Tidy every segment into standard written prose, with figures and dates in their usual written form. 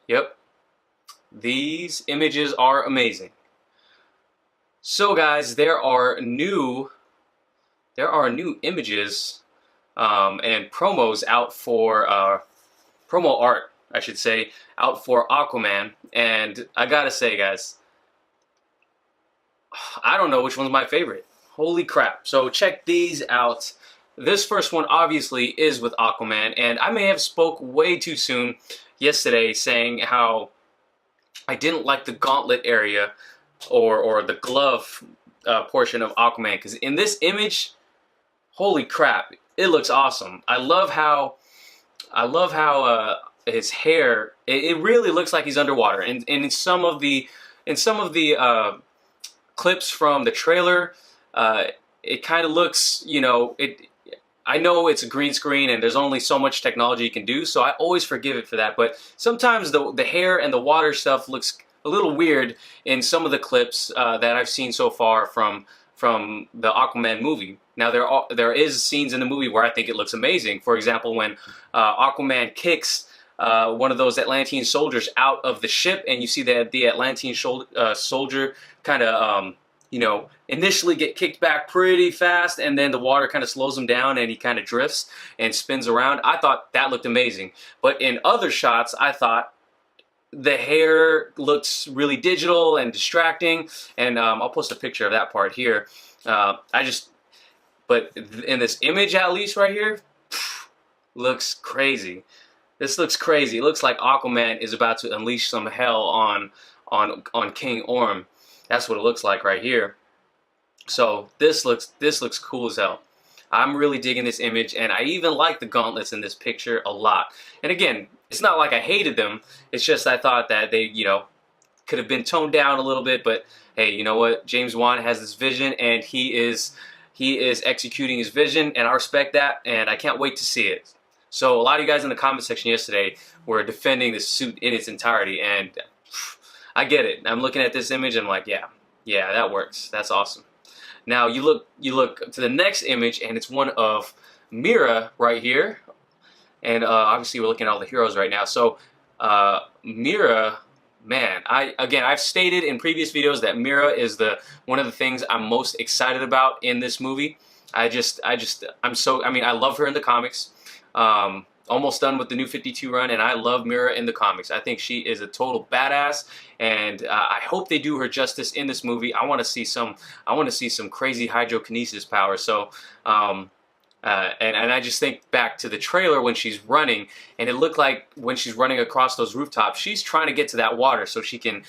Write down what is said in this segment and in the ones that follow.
Yep, these images are amazing. So guys, there are new images and promos out for promo art, I should say, out for Aquaman. And I gotta say, guys, I don't know which one's my favorite. Holy crap. So check these out. This first one obviously is with Aquaman, and I may have spoke way too soon yesterday saying how I didn't like the gauntlet area or the glove portion of Aquaman, because in this image, holy crap, it looks awesome. I love how his hair. It really looks like he's underwater, and in some of the clips from the trailer, uh, it kind of looks, it. I know it's a green screen and there's only so much technology you can do, so I always forgive it for that. But sometimes the hair and the water stuff looks a little weird in some of the clips that I've seen so far from the Aquaman movie. Now there is scenes in the movie where I think it looks amazing. For example, when Aquaman kicks one of those Atlantean soldiers out of the ship, and you see that the Atlantean soldier kind of initially get kicked back pretty fast, and then the water kind of slows him down and he kind of drifts and spins around. I thought that looked amazing. But in other shots, I thought the hair looks really digital and distracting, and I'll post a picture of that part here. But in this image, at least right here, looks crazy. This looks crazy. It looks like Aquaman is about to unleash some hell on King Orm. That's what it looks like right here. So this looks cool as hell. I'm really digging this image, and I even like the gauntlets in this picture a lot. And again, it's not like I hated them. It's just I thought that they, could have been toned down a little bit. But hey, you know what? James Wan has this vision, and he is executing his vision, and I respect that, and I can't wait to see it. So a lot of you guys in the comment section yesterday were defending this suit in its entirety, and I get it. I'm looking at this image and I'm like, yeah, that works. That's awesome. Now you look to the next image, and it's one of Mira right here, and obviously we're looking at all the heroes right now. So Mira, man, I've stated in previous videos that Mira is one of the things I'm most excited about in this movie. I love her in the comics. Almost done with the New 52 run, and I love Mira in the comics. I think she is a total badass, and I hope they do her justice in this movie. I want to see some crazy hydrokinesis power. So, and I just think back to the trailer when she's running, and it looked like when she's running across those rooftops, she's trying to get to that water so she can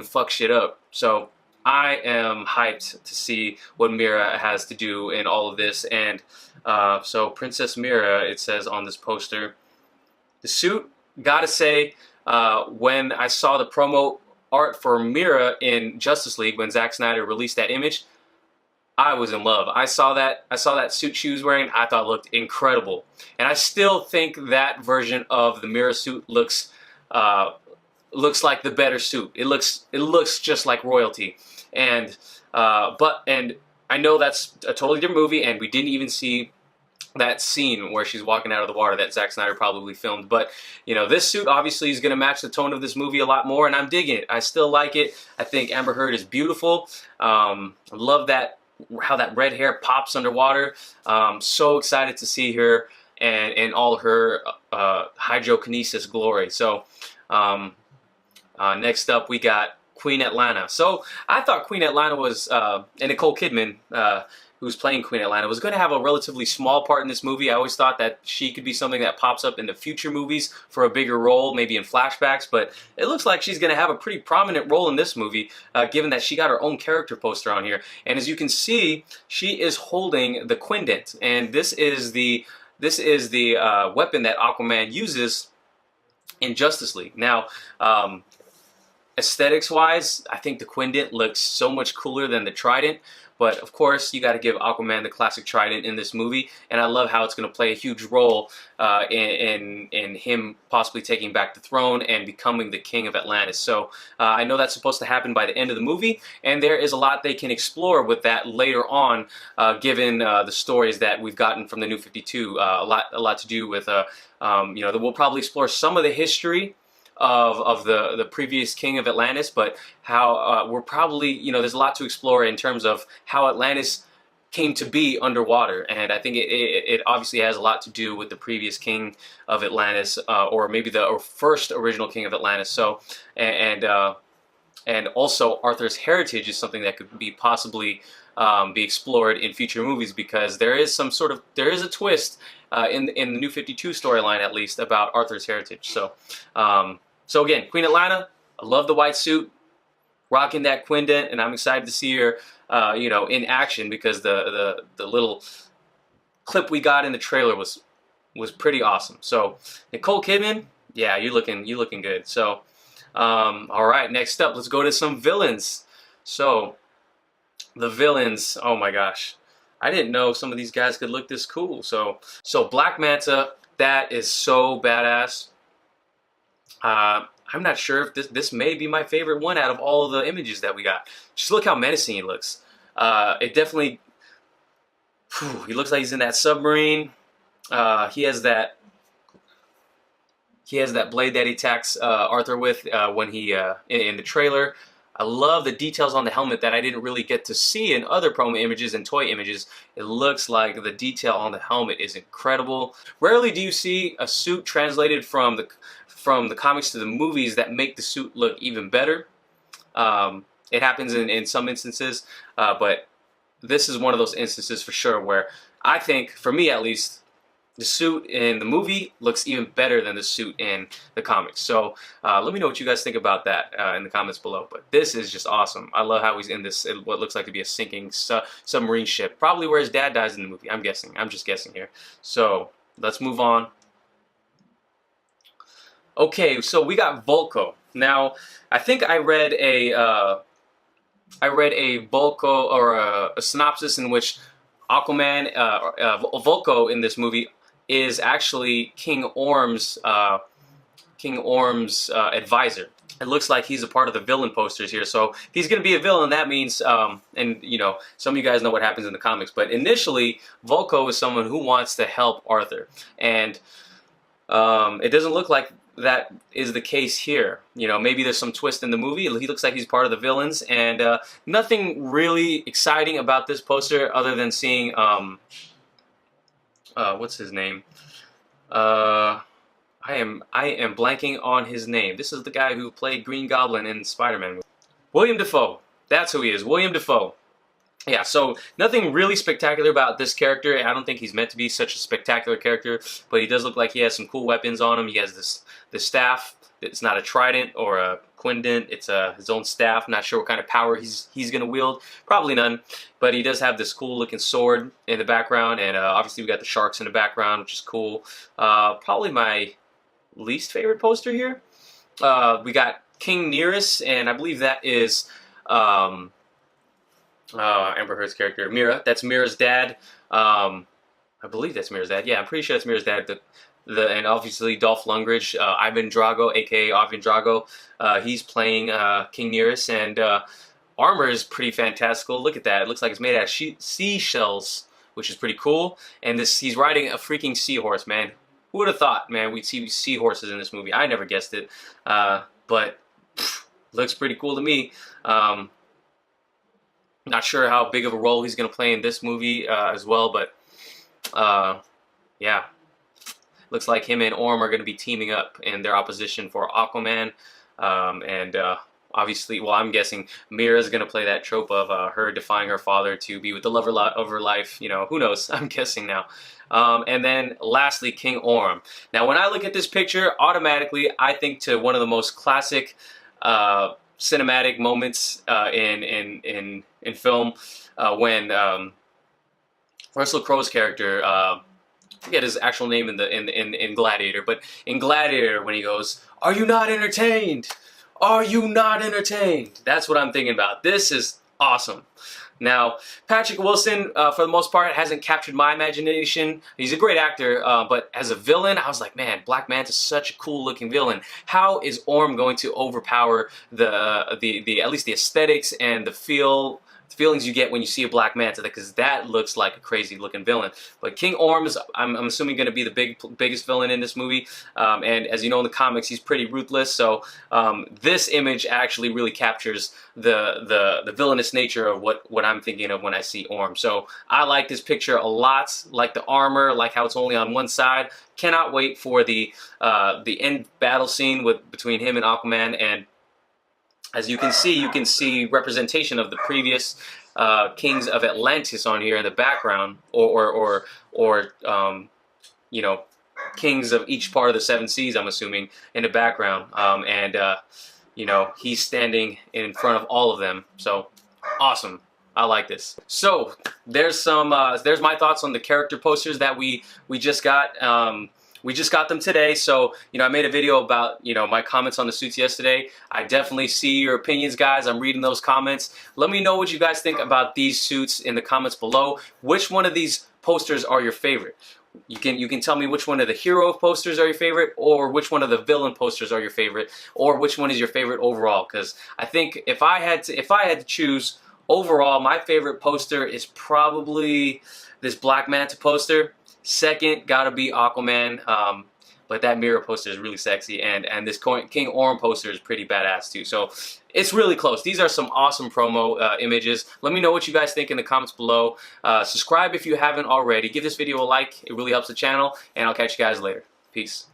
fuck shit up. So I am hyped to see what Mira has to do in all of this. And so Princess Mira, it says on this poster. The suit, gotta say, when I saw the promo art for Mira in Justice League, when Zack Snyder released that image, I was in love. I saw that suit she was wearing, I thought it looked incredible. And I still think that version of the Mira suit looks like the better suit. It looks just like royalty. And and I know that's a totally different movie, and we didn't even see that scene where she's walking out of the water that Zack Snyder probably filmed. But this suit obviously is going to match the tone of this movie a lot more, and I'm digging it. I still like it. I think Amber Heard is beautiful. I love how that red hair pops underwater. So excited to see her and in all her hydrokinesis glory. So next up we got Queen Atlanta. So I thought Queen Atlanta was, and Nicole Kidman, who's playing Queen Atlanta, was going to have a relatively small part in this movie. I always thought that she could be something that pops up in the future movies for a bigger role, maybe in flashbacks, but it looks like she's going to have a pretty prominent role in this movie, given that she got her own character poster on here. And as you can see, she is holding the Quindent, and this is the weapon that Aquaman uses in Justice League. Now, aesthetics-wise, I think the Quindent looks so much cooler than the Trident. But of course, you got to give Aquaman the classic trident in this movie, and I love how it's going to play a huge role in him possibly taking back the throne and becoming the king of Atlantis. So I know that's supposed to happen by the end of the movie, and there is a lot they can explore with that later on, given the stories that we've gotten from the New 52. A lot to do with we'll probably explore some of the history of the previous king of Atlantis, but how we're probably, you know, there's a lot to explore in terms of how Atlantis came to be underwater, and I think it obviously has a lot to do with the previous king of Atlantis, or maybe the first original king of Atlantis. So, and also Arthur's heritage is something that could be possibly be explored in future movies, because there is a twist in the New 52 storyline, at least, about Arthur's heritage. So, so again, Queen Atlanta, I love the white suit, rocking that quindent, and I'm excited to see her, you know, in action, because the little clip we got in the trailer was pretty awesome. So Nicole Kidman, yeah, you looking good. So all right, next up, let's go to some villains. So the villains, oh my gosh, I didn't know some of these guys could look this cool. So Black Manta, that is so badass. I'm not sure if this may be my favorite one out of all of the images that we got. Just look how menacing he looks. It definitely, he looks like he's in that submarine. He has that blade that he attacks Arthur with when he in the trailer. I love the details on the helmet that I didn't really get to see in other promo images and toy images. It looks like the detail on the helmet is incredible. Rarely do you see a suit translated from the comics to the movies that make the suit look even better. It happens in some instances, but this is one of those instances for sure where I think, for me at least, the suit in the movie looks even better than the suit in the comics. So let me know what you guys think about that in the comments below. But this is just awesome. I love how he's in this, what looks like to be a sinking submarine ship. Probably where his dad dies in the movie, I'm guessing. I'm just guessing here. So let's move on. Okay, so we got Vulko. Now, I think I read a Vulko, or a synopsis in which Aquaman, Vulko in this movie is actually King Orm's advisor. It looks like he's a part of the villain posters here. So if he's going to be a villain, that means, and you know, some of you guys know what happens in the comics, but initially Vulko is someone who wants to help Arthur, and it doesn't look like that is the case here. You know, maybe there's some twist in the movie. He looks like he's part of the villains, and nothing really exciting about this poster other than seeing what's his name? I am blanking on his name. This is the guy who played Green Goblin in Spider-Man movie. William Dafoe. That's who he is. William Dafoe. Yeah, so nothing really spectacular about this character. I don't think he's meant to be such a spectacular character, but he does look like he has some cool weapons on him. He has this staff. It's not a trident or a quindent. It's his own staff. Not sure what kind of power he's going to wield. Probably none. But he does have this cool looking sword in the background, and obviously we got the sharks in the background, which is cool. Probably my least favorite poster here. We got King Nereus, and I believe that is Amber Heard's character, Mira. That's Mira's dad. I believe that's Mira's dad. Yeah, I'm pretty sure that's Mira's dad. And obviously Dolph Lundgren, Ivan Drago, aka Ivan Drago, he's playing King Nereus, and armor is pretty fantastical. Look at that. It looks like it's made out of seashells, which is pretty cool. And he's riding a freaking seahorse, man. Who would have thought, man, we'd see seahorses in this movie? I never guessed it. But looks pretty cool to me. Not sure how big of a role he's going to play in this movie as well, but yeah. Looks like him and Orm are going to be teaming up in their opposition for Aquaman. And obviously, well, I'm guessing Mira's going to play that trope of her defying her father to be with the lover of her life. You know, who knows? I'm guessing now. And then lastly, King Orm. Now, when I look at this picture, automatically I think to one of the most classic cinematic moments in film when Russell Crowe's character, I forget his actual name in Gladiator, but in Gladiator when he goes, "Are you not entertained? Are you not entertained?" That's what I'm thinking about. This is awesome. Now, Patrick Wilson, for the most part, hasn't captured my imagination. He's a great actor, but as a villain, I was like, man, Black Manta's such a cool-looking villain. How is Orm going to overpower at least the aesthetics and the feel feelings you get when you see a Black Manta, because that looks like a crazy looking villain. But King Orm is, I'm assuming, going to be the biggest villain in this movie. And as you know in the comics, he's pretty ruthless. So this image actually really captures the villainous nature of what I'm thinking of when I see Orm. So I like this picture a lot. Like the armor, like how it's only on one side. Cannot wait for the end battle scene between him and Aquaman. And as you can see representation of the previous kings of Atlantis on here in the background, or you know, kings of each part of the seven seas, I'm assuming, in the background. You know, he's standing in front of all of them. So awesome. I like this. So there's my thoughts on the character posters that we just got. We just got them today, so, you know, I made a video about, you know, my comments on the suits yesterday. I definitely see your opinions, guys. I'm reading those comments. Let me know what you guys think about these suits in the comments below. Which one of these posters are your favorite? You can tell me which one of the hero posters are your favorite, or which one of the villain posters are your favorite, or which one is your favorite overall. Because I think if I had to choose overall, my favorite poster is probably this Black Manta poster. Second, gotta be Aquaman, but that mirror poster is really sexy, and this King Orm poster is pretty badass too. So it's really close. These are some awesome promo images. Let me know what you guys think in the comments below. Subscribe if you haven't already. Give this video a like. It really helps the channel, and I'll catch you guys later. Peace.